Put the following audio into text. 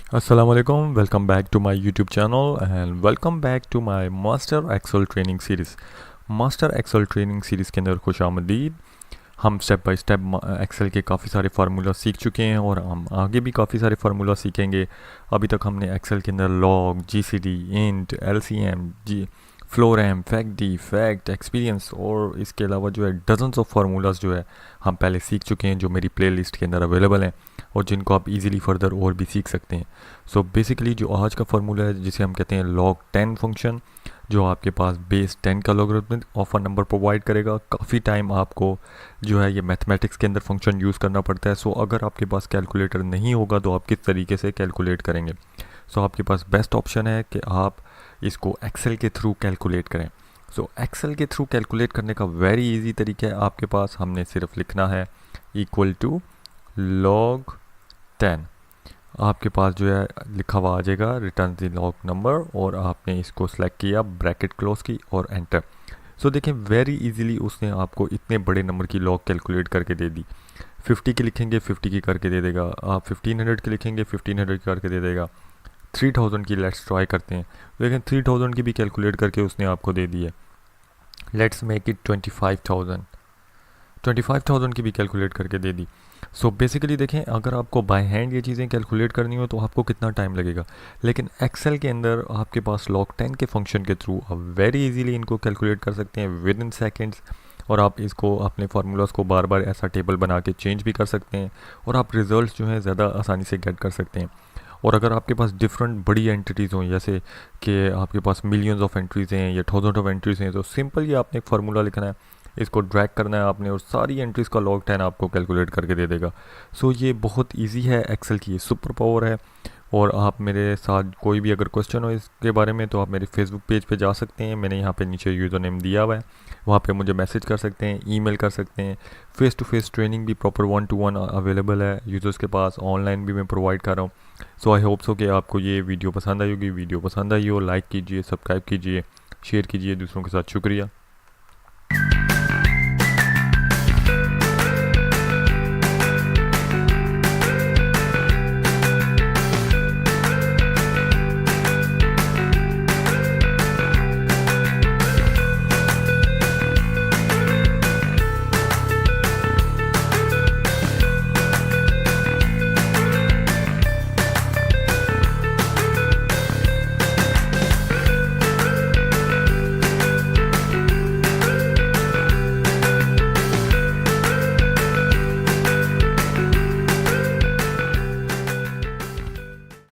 अस्सलाम वालेकुम, welcome back to my YouTube channel and welcome back to my master Excel training series. Master Excel training series के अंदर खुश आमदीद। हम स्टेप बाय स्टेप एक्सेल के काफ़ी सारे फार्मूला सीख चुके हैं और हम आगे भी काफ़ी सारे फार्मूला सीखेंगे। अभी तक हमने एक्सेल के अंदर लॉग, जीसीडी, इंट, एलसीएम, जी फ्लोरम, फैक्ट डी, फैक्ट, एक्सपीरियंस और इसके अलावा जो है डजन्स ऑफ फार्मूलाज जो है हम पहले सीख चुके हैं, जो मेरी प्लेलिस्ट के अंदर अवेलेबल हैं और जिनको आप इजीली फर्दर और भी सीख सकते हैं। सो बेसिकली जो आज का फार्मूला है जिसे हम कहते हैं लॉग 10 फंक्शन, जो आपके पास बेस 10 का logarithmic of a number provide करेगा। काफ़ी टाइम आपको जो है ये मैथमेटिक्स के अंदर फंक्शन यूज़ करना पड़ता है। सो अगर आपके पास कैलकुलेटर नहीं होगा तो आप किस तरीके से कैलकुलेट करेंगे। सो आपके पास बेस्ट ऑप्शन है कि आप इसको एक्सेल के थ्रू कैलकुलेट करें। सो एक्सेल के थ्रू कैलकुलेट करने का वेरी इजी तरीका है आपके पास। हमने सिर्फ लिखना है इक्वल टू log 10। आपके पास जो है लिखा हुआ आ जाएगा रिटर्न द लॉग नंबर और आपने इसको सेलेक्ट किया, ब्रैकेट क्लोज की और एंटर। सो देखें वेरी इजीली उसने आपको इतने बड़े नंबर की लॉग कैलकुलेट करके दे दी। 50 की लिखेंगे 50 की करके दे देगा, आप 1500 की लिखेंगे 1500 की करके दे देगा। 3000 की लेट्स ट्राई करते हैं, लेकिन 3000 की भी कैलकुलेट करके उसने आपको दे दी है। लेट्स मेक इट 25,000 की भी कैलकुलेट करके दे दी। सो बेसिकली देखें अगर आपको बाय हैंड ये चीज़ें कैलकुलेट करनी हो तो आपको कितना टाइम लगेगा, लेकिन एक्सेल के अंदर आपके पास log 10 के फंक्शन के थ्रू आप वेरी इजीली इनको कैलकुलेट कर सकते हैं विद इन सेकेंड्स। और आप इसको अपने फार्मूलाज को बार बार ऐसा टेबल बना के चेंज भी कर सकते हैं और आप रिजल्ट्स जो हैं ज़्यादा आसानी से गेट कर सकते हैं। और अगर आपके पास डिफरेंट बड़ी एंटिटीज़ हों, जैसे कि आपके पास मिलियंस ऑफ एंट्रीज़ हैं या थाउजेंड ऑफ एंट्रीज़ हैं, तो सिंपल ही आपने एक फार्मूला लिखना है, इसको ड्रैग करना है आपने और सारी एंट्रीज़ का log 10 आपको कैलकुलेट करके दे देगा। सो ये बहुत इजी है, एक्सेल की ये सुपर पावर है। और आप मेरे साथ कोई भी अगर क्वेश्चन हो इसके बारे में तो आप मेरे फेसबुक पेज पे जा सकते हैं, मैंने यहाँ पे नीचे यूज़र नेम दिया हुआ है, वहाँ पे मुझे मैसेज कर सकते हैं, ईमेल कर सकते हैं। फ़ेस टू फेस ट्रेनिंग भी प्रॉपर 1-to-1 अवेलेबल है यूज़र्स के पास, ऑनलाइन भी मैं प्रोवाइड कर रहा हूँ। सो आई होप सो कि आपको ये वीडियो पसंद आई होगी। वीडियो पसंद आई हो लाइक कीजिए, सब्सक्राइब कीजिए, शेयर कीजिए दूसरों के साथ। शुक्रिया।